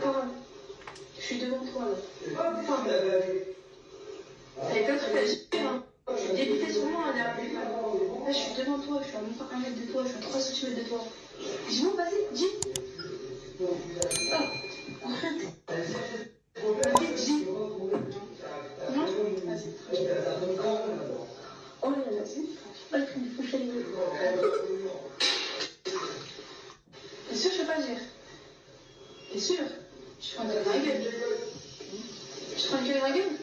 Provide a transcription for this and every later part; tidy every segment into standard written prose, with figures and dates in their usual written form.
Enfin, je suis devant toi là. Enfin, t'avais pas de truc à dire, hein. Je suis débutée sur moi là. Là, je suis devant toi, je suis à même pas 1 mètre de toi, je suis à 3 cm de toi. Dis non, vas-y, dis. Oh, arrête. Vas-y, dis. Non, vas-y. Oh là là, vas-y. Oh, il prend des fouches à l'île. T'es sûr que je vais pas dire? T'es sûr? Je prends une gueule dans la gueule. Je prends une gueule dans la gueule?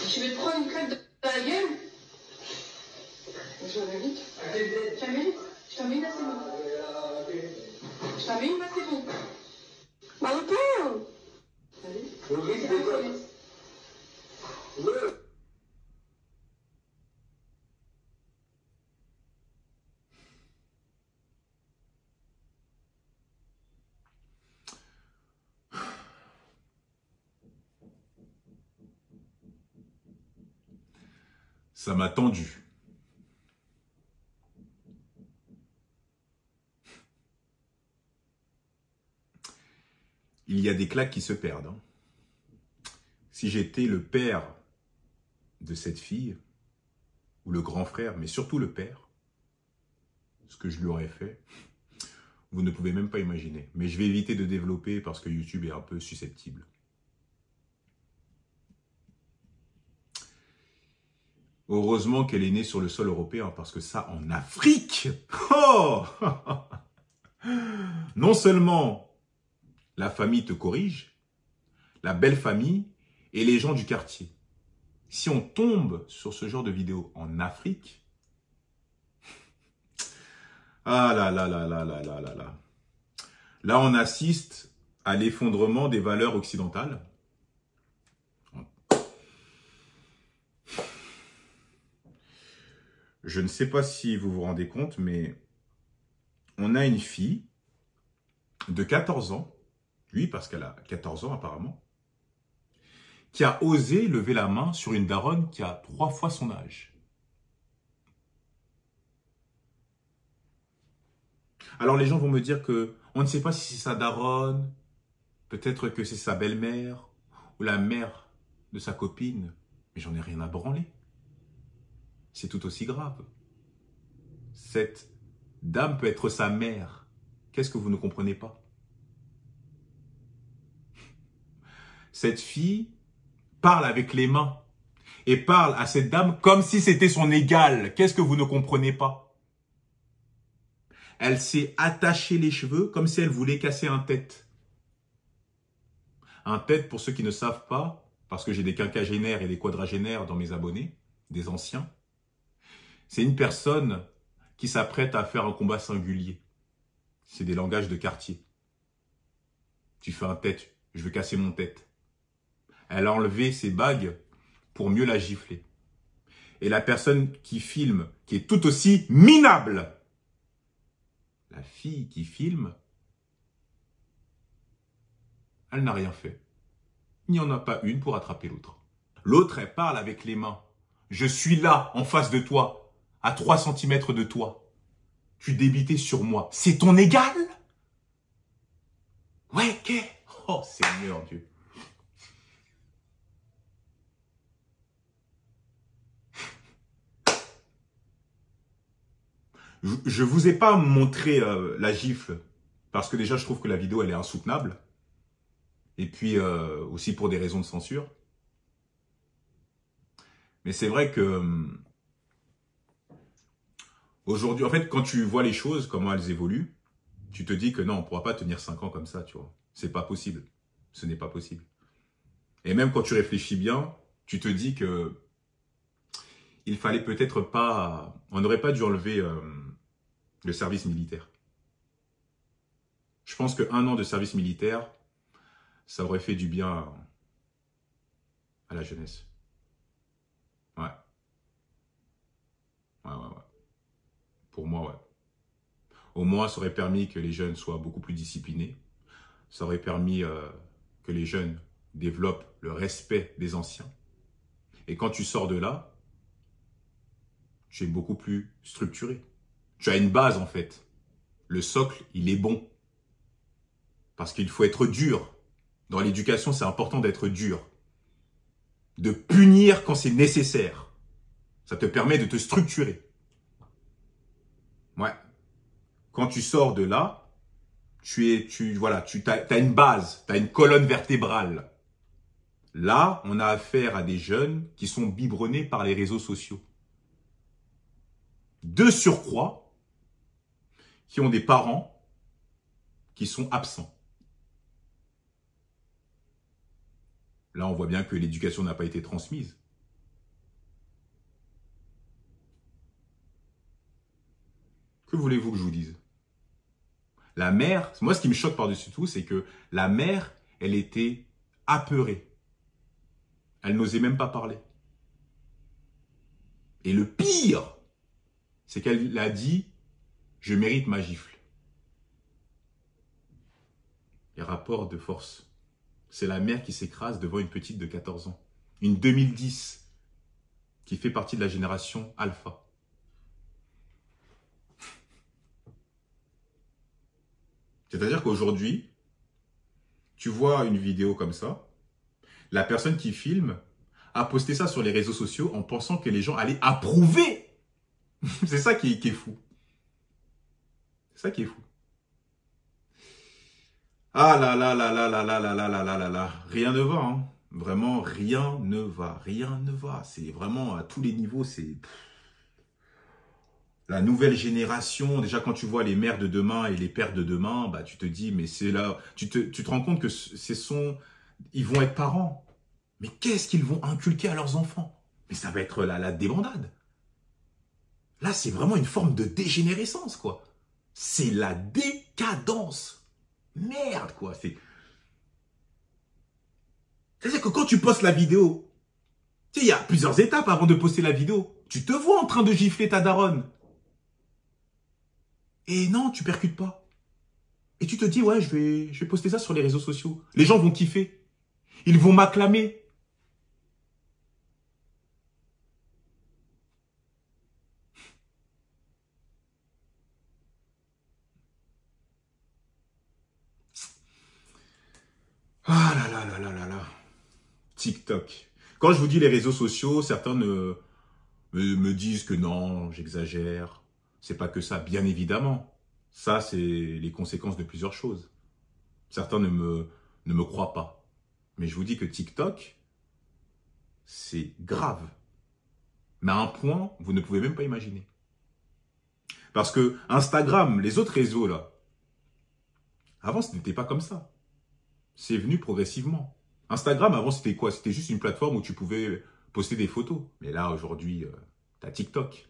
Tu veux te prendre une claque dans la gueule? Je vais vite. Je t'en mets vite. Je t'en mets une assez bon. Je t'en mets une assez bon. Bah, attends! Vas-y. C'est pas une Ça m'a tendu. Il y a des claques qui se perdent. Hein. Si j'étais le père de cette fille, ou le grand frère, mais surtout le père, ce que je lui aurais fait, vous ne pouvez même pas imaginer. Mais je vais éviter de développer parce que YouTube est un peu susceptible. Heureusement qu'elle est née sur le sol européen, parce que ça, en Afrique, oh non seulement la famille te corrige, la belle famille et les gens du quartier. Si on tombe sur ce genre de vidéo en Afrique, ah là là là là là là là là. Là, on assiste à l'effondrement des valeurs occidentales. Je ne sais pas si vous vous rendez compte, mais on a une fille de 14 ans, oui, parce qu'elle a 14 ans apparemment, qui a osé lever la main sur une daronne qui a 3 fois son âge. Alors les gens vont me dire que on ne sait pas si c'est sa daronne, peut-être que c'est sa belle-mère ou la mère de sa copine, mais j'en ai rien à branler. C'est tout aussi grave. Cette dame peut être sa mère. Qu'est-ce que vous ne comprenez pas? Cette fille parle avec les mains et parle à cette dame comme si c'était son égale. Qu'est-ce que vous ne comprenez pas? Elle s'est attachée les cheveux comme si elle voulait casser un tête. Un tête, pour ceux qui ne savent pas, parce que j'ai des quinquagénaires et des quadragénaires dans mes abonnés, des anciens, c'est une personne qui s'apprête à faire un combat singulier. C'est des langages de quartier. Tu fais un tête, je veux casser mon tête. Elle a enlevé ses bagues pour mieux la gifler. Et la personne qui filme, qui est tout aussi minable, la fille qui filme, elle n'a rien fait. Il n'y en a pas une pour attraper l'autre. L'autre, elle parle avec les mains. Je suis là, en face de toi, à 3 cm de toi. Tu débitais sur moi. C'est ton égal? Ouais, qu'est? Oh, Seigneur Dieu. Je vous ai pas montré la gifle, parce que déjà, je trouve que la vidéo, elle est insoutenable. Et puis, aussi pour des raisons de censure. Mais c'est vrai que aujourd'hui, en fait, quand tu vois les choses, comment elles évoluent, tu te dis que non, on ne pourra pas tenir 5 ans comme ça, tu vois. C'est pas possible. Ce n'est pas possible. Et même quand tu réfléchis bien, tu te dis que il fallait peut-être pas... On n'aurait pas dû enlever le service militaire. Je pense que1 an de service militaire, ça aurait fait du bien à la jeunesse. Ouais. Ouais. Pour moi, ouais. Au moins, ça aurait permis que les jeunes soient beaucoup plus disciplinés. Ça aurait permis que les jeunes développent le respect des anciens. Et quand tu sors de là, tu es beaucoup plus structuré. Tu as une base, en fait. le socle, il est bon. Parce qu'il faut être dur. Dans l'éducation, c'est important d'être dur. De punir quand c'est nécessaire. Ça te permet de te structurer. Ouais. Quand tu sors de là, tu as une base, tu as une colonne vertébrale. Là, on a affaire à des jeunes qui sont biberonnés par les réseaux sociaux. De surcroît, qui ont des parents qui sont absents. Là, on voit bien que l'éducation n'a pas été transmise. Que voulez-vous que je vous dise? La mère, moi ce qui me choque par-dessus tout, c'est que la mère, elle était apeurée. Elle n'osait même pas parler. Et le pire, c'est qu'elle a dit « je mérite ma gifle ». Et rapport de force. C'est la mère qui s'écrase devant une petite de 14 ans. Une 2010 qui fait partie de la génération alpha. C'est-à-dire qu'aujourd'hui, tu vois une vidéo comme ça, la personne qui filme a posté ça sur les réseaux sociaux en pensant que les gens allaient approuver. C'est ça qui est fou. C'est ça qui est fou. Ah là là là là là là là là là là là là. Rien ne va, hein. Vraiment, rien ne va. Rien ne va. C'est vraiment à tous les niveaux, c'est... La nouvelle génération, déjà quand tu vois les mères de demain et les pères de demain, bah tu te dis, mais c'est là... Tu te rends compte que ils vont être parents. Mais qu'est-ce qu'ils vont inculquer à leurs enfants? Mais ça va être la débandade. Là, c'est vraiment une forme de dégénérescence, quoi. C'est la décadence. Merde, quoi. C'est-à-dire que quand tu postes la vidéo, tu sais, il y a plusieurs étapes avant de poster la vidéo. Tu te vois en train de gifler ta daronne. Et non, tu percutes pas. Et tu te dis, ouais, je vais poster ça sur les réseaux sociaux. Les gens vont kiffer. Ils vont m'acclamer. Ah là là là là là là. TikTok. Quand je vous dis les réseaux sociaux, certains me disent que non, j'exagère. C'est pas que ça, bien évidemment. Ça, c'est les conséquences de plusieurs choses. Certains ne me croient pas. Mais je vous dis que TikTok, c'est grave. Mais à un point, vous ne pouvez même pas imaginer. Parce que Instagram, les autres réseaux, là, avant, ce n'était pas comme ça. C'est venu progressivement. Instagram, avant, c'était quoi? C'était juste une plateforme où tu pouvais poster des photos. Mais là, aujourd'hui, t'as TikTok.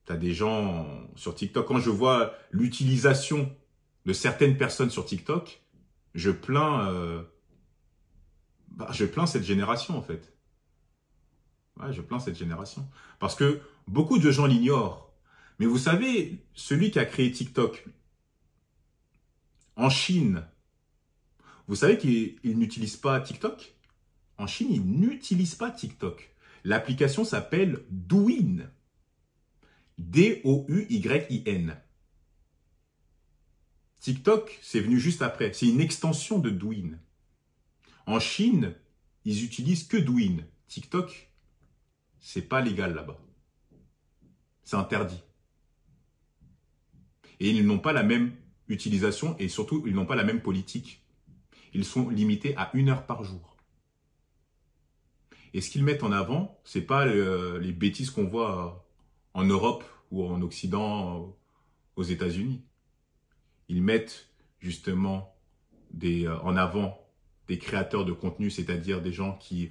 T'as des gens sur TikTok. Quand je vois l'utilisation de certaines personnes sur TikTok, je plains cette génération, en fait. Ouais, je plains cette génération. Parce que beaucoup de gens l'ignorent. Mais vous savez, celui qui a créé TikTok en Chine, vous savez qu'il n'utilise pas TikTok? En Chine, ils n'utilisent pas TikTok. L'application s'appelle Douyin. D-O-U-Y-I-N. TikTok, c'est venu juste après. C'est une extension de Douyin. En Chine, ils utilisent que Douyin. TikTok, c'est pas légal là-bas. C'est interdit. Et ils n'ont pas la même utilisation et surtout, ils n'ont pas la même politique. Ils sont limités à 1 heure par jour. Et ce qu'ils mettent en avant, c'est pas les bêtises qu'on voit en Europe ou en Occident, aux États-Unis. Ils mettent justement en avant des créateurs de contenu, c'est-à-dire des gens qui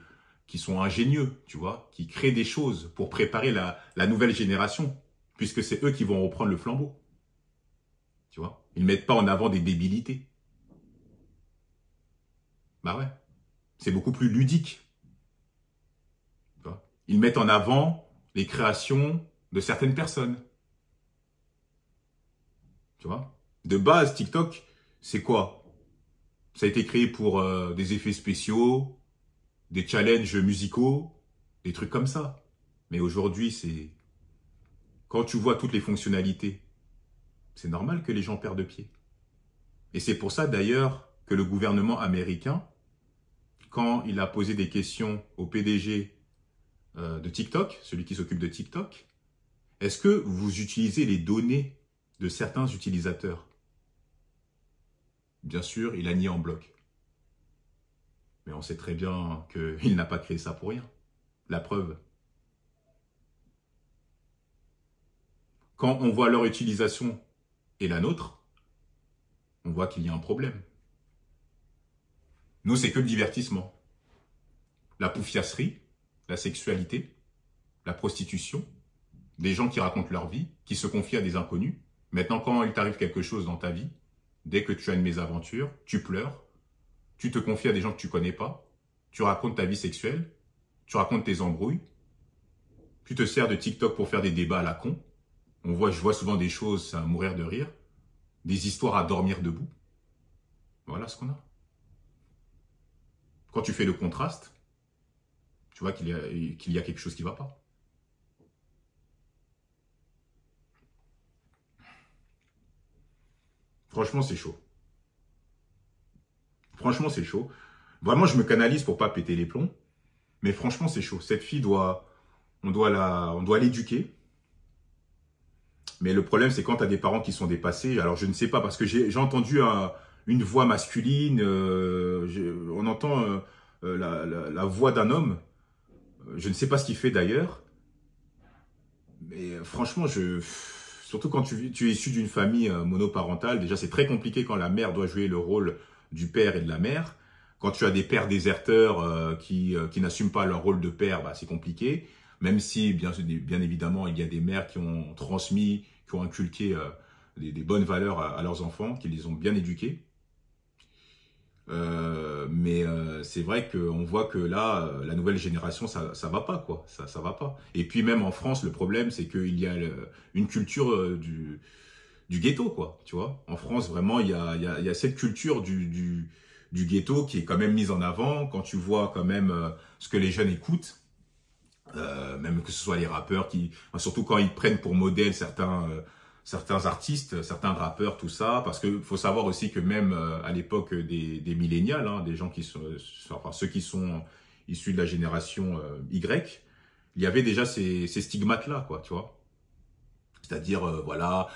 sont ingénieux, tu vois, qui créent des choses pour préparer la nouvelle génération, puisque c'est eux qui vont reprendre le flambeau. Tu vois, ils ne mettent pas en avant des débilités. Bah ouais, c'est beaucoup plus ludique. Tu vois, ils mettent en avant les créations de certaines personnes. Tu vois, de base, TikTok, c'est quoi? Ça a été créé pour des effets spéciaux, des challenges musicaux, des trucs comme ça. Mais aujourd'hui, c'est... Quand tu vois toutes les fonctionnalités C'est normal que les gens perdent pied. Et c'est pour ça d'ailleurs que le gouvernement américain, quand il a posé des questions au PDG de TikTok, celui qui s'occupe de TikTok, est-ce que vous utilisez les données de certains utilisateurs? Bien sûr, il a nié en bloc. Mais on sait très bien qu'il n'a pas créé ça pour rien. La preuve. Quand on voit leur utilisation et la nôtre, on voit qu'il y a un problème. Nous, c'est que le divertissement. La poufiasserie, la sexualité, la prostitution, des gens qui racontent leur vie, qui se confient à des inconnus. Maintenant, quand il t'arrive quelque chose dans ta vie, dès que tu as une mésaventure, tu pleures, tu te confies à des gens que tu ne connais pas, tu racontes ta vie sexuelle, tu racontes tes embrouilles, tu te sers de TikTok pour faire des débats à la con. Je vois souvent des choses à mourir de rire, des histoires à dormir debout. Voilà ce qu'on a. Quand tu fais le contraste, tu vois qu'il y a quelque chose qui ne va pas. Franchement, c'est chaud. Franchement, c'est chaud. Vraiment, je me canalise pour pas péter les plombs. Mais franchement, c'est chaud. Cette fille, on doit l'éduquer. Mais le problème, c'est quand tu as des parents qui sont dépassés. Alors, je ne sais pas, parce que j'ai entendu une voix masculine. On entend la voix d'un homme. Je ne sais pas ce qu'il fait d'ailleurs. Mais franchement, surtout quand tu es issu d'une famille monoparentale, déjà, c'est très compliqué quand la mère doit jouer le rôle du père et de la mère. Quand tu as des pères déserteurs qui n'assument pas leur rôle de père, bah, c'est compliqué. Même si, bien évidemment, il y a des mères qui ont transmis, qui ont inculqué des bonnes valeurs à leurs enfants, qui les ont bien éduqués. Mais c'est vrai qu'on voit que là, la nouvelle génération, ça va pas, quoi. Ça va pas. Et puis même en France, le problème, c'est qu'il y a une culture du ghetto, quoi. Tu vois, en France, vraiment, il y a cette culture du ghetto qui est quand même mise en avant. Quand tu vois quand même ce que les jeunes écoutent, même que ce soit les rappeurs surtout quand ils prennent pour modèle certains artistes, certains rappeurs, tout ça, parce que faut savoir aussi que même à l'époque des millénials, hein, des gens qui sont, enfin ceux qui sont issus de la génération Y, il y avait déjà ces stigmates-là, quoi, tu vois. C'est-à-dire, voilà,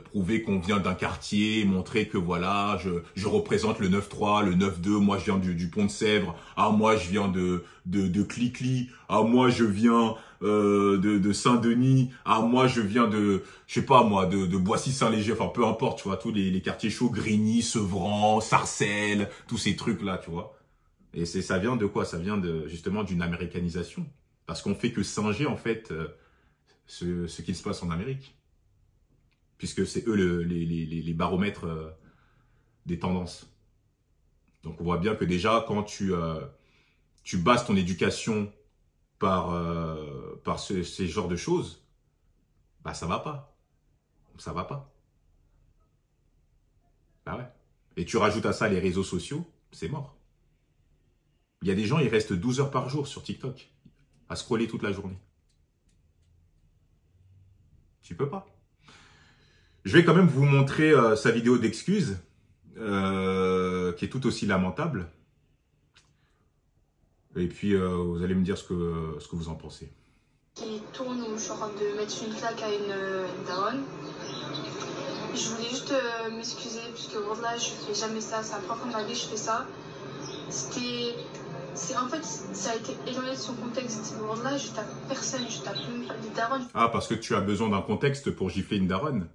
prouver qu'on vient d'un quartier, montrer que voilà, je représente le 9-3, le 9-2, moi je viens du Pont de Sèvres, ah moi je viens de Clichy, ah moi je viens de Saint-Denis, ah moi je viens de, je sais pas moi, de Boissy-Saint-Léger, enfin peu importe, tu vois, tous les quartiers chauds, Grigny, Sevran, Sarcelles, tous ces trucs-là, tu vois. Et ça vient de quoi? Ça vient justement d'une américanisation. Parce qu'on fait que singer, en fait, ce qu'il se passe en Amérique. Puisque c'est eux les baromètres des tendances. Donc on voit bien que déjà, quand tu bases ton éducation par ces genres de choses, bah ça va pas. Ça va pas. Bah ouais. Et tu rajoutes à ça les réseaux sociaux, c'est mort. Il y a des gens, ils restent 12 heures par jour sur TikTok, à scroller toute la journée. Tu peux pas. Je vais quand même vous montrer sa vidéo d'excuses, qui est tout aussi lamentable. Et puis, vous allez me dire ce que vous en pensez. Qui tourne où je suis en train de mettre une claque à une daronne. Je voulais juste m'excuser, puisque là, je fais jamais ça. C'est la première fois de ma vie que je fais ça. En fait, ça a été éloigné de son contexte. Là, je tape personne, je tape même pas des daronnes. Ah, parce que tu as besoin d'un contexte pour gifler une daronne.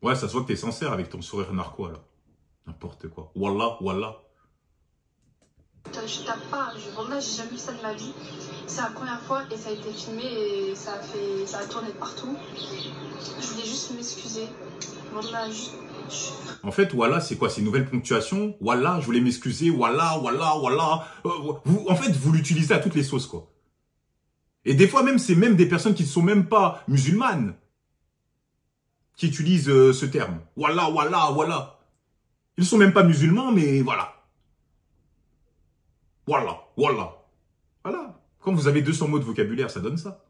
Ouais, ça se voit que t'es sincère avec ton sourire narquois, là. N'importe quoi. Wallah, wallah. Je tape pas, là, j'ai jamais vu ça de ma vie. C'est la première fois et ça a été filmé et ça a tourné partout. Je voulais juste m'excuser. Là, En fait, voilà, c'est quoi? C'est une nouvelle ponctuation. Voilà, je voulais m'excuser. Voilà, voilà, voilà. En fait, vous l'utilisez à toutes les sauces, quoi. Et des fois, même, c'est même des personnes qui ne sont même pas musulmanes qui utilisent ce terme. Voilà, voilà, voilà. Ils ne sont même pas musulmans, mais voilà. Voilà, voilà. Voilà. Quand vous avez 200 mots de vocabulaire, ça donne ça.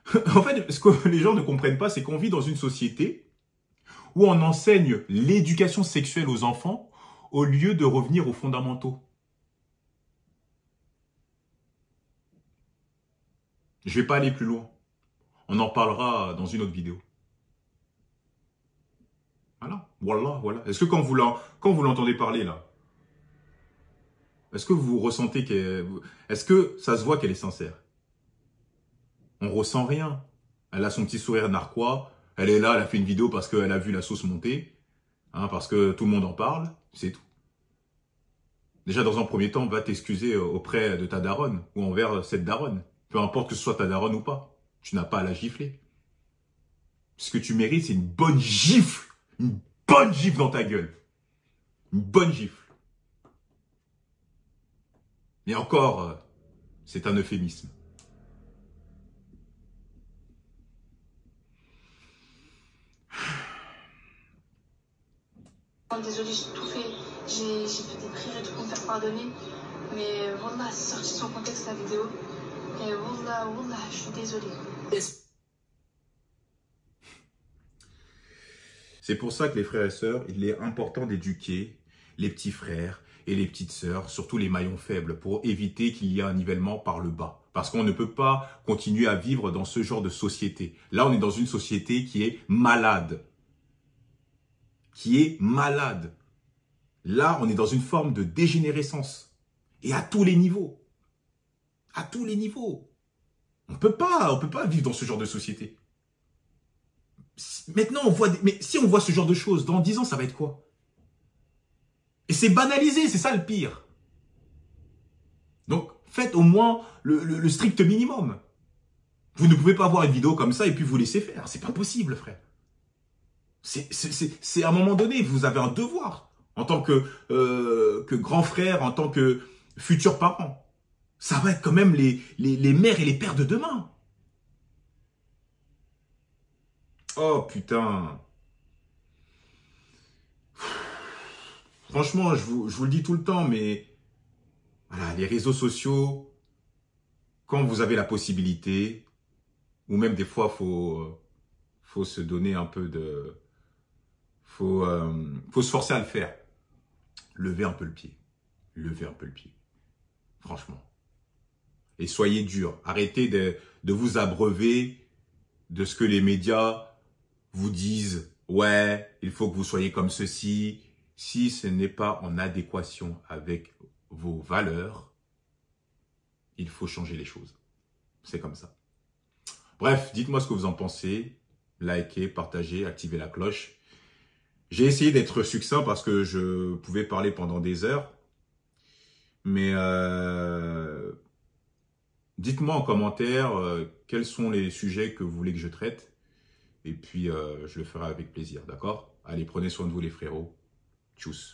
En fait, ce que les gens ne comprennent pas, c'est qu'on vit dans une société où on enseigne l'éducation sexuelle aux enfants au lieu de revenir aux fondamentaux. Je vais pas aller plus loin. On en parlera dans une autre vidéo. Voilà, voilà. Est-ce que quand vous l'entendez parler là, est-ce que vous ressentez est-ce que ça se voit qu'elle est sincère? On ressent rien. Elle a son petit sourire narquois. Elle est là, elle a fait une vidéo parce qu'elle a vu la sauce monter. Hein, parce que tout le monde en parle. C'est tout. Déjà, dans un premier temps, va t'excuser auprès de ta daronne ou envers cette daronne. Peu importe que ce soit ta daronne ou pas. Tu n'as pas à la gifler. Ce que tu mérites, c'est une bonne gifle. Une bonne gifle dans ta gueule. Une bonne gifle. Et encore, c'est un euphémisme. Désolée, j'ai tout fait. J'ai fait des prières et tout pour me faire pardonner. Mais voilà, c'est sorti de son contexte la vidéo. Et voilà, je suis désolée. C'est pour ça que les frères et sœurs, il est important d'éduquer les petits frères et les petites sœurs, surtout les maillons faibles, pour éviter qu'il y ait un nivellement par le bas. Parce qu'on ne peut pas continuer à vivre dans ce genre de société. Là, on est dans une société qui est malade. Là, on est dans une forme de dégénérescence. Et à tous les niveaux. À tous les niveaux. On peut pas vivre dans ce genre de société. Maintenant, mais si on voit ce genre de choses, dans 10 ans, ça va être quoi? Et c'est banalisé, c'est ça le pire. Donc, faites au moins le strict minimum. Vous ne pouvez pas voir une vidéo comme ça et puis vous laisser faire. C'est pas possible, frère. C'est à un moment donné, vous avez un devoir. En tant que grand frère, en tant que futur parent. Ça va être quand même les mères et les pères de demain. Oh putain. Franchement, je vous le dis tout le temps, mais voilà, les réseaux sociaux, quand vous avez la possibilité, ou même des fois, faut se donner un peu de... Faut se forcer à le faire. Levez un peu le pied. Levez un peu le pied. Franchement. Et soyez dur. Arrêtez de vous abreuver de ce que les médias vous disent. Ouais, il faut que vous soyez comme ceci. Si ce n'est pas en adéquation avec vos valeurs, il faut changer les choses. C'est comme ça. Bref, dites-moi ce que vous en pensez. Likez, partagez, activez la cloche. J'ai essayé d'être succinct parce que je pouvais parler pendant des heures. Mais dites-moi en commentaire quels sont les sujets que vous voulez que je traite. Et puis, je le ferai avec plaisir, d'accord? Allez, prenez soin de vous les frérots. Tchuss.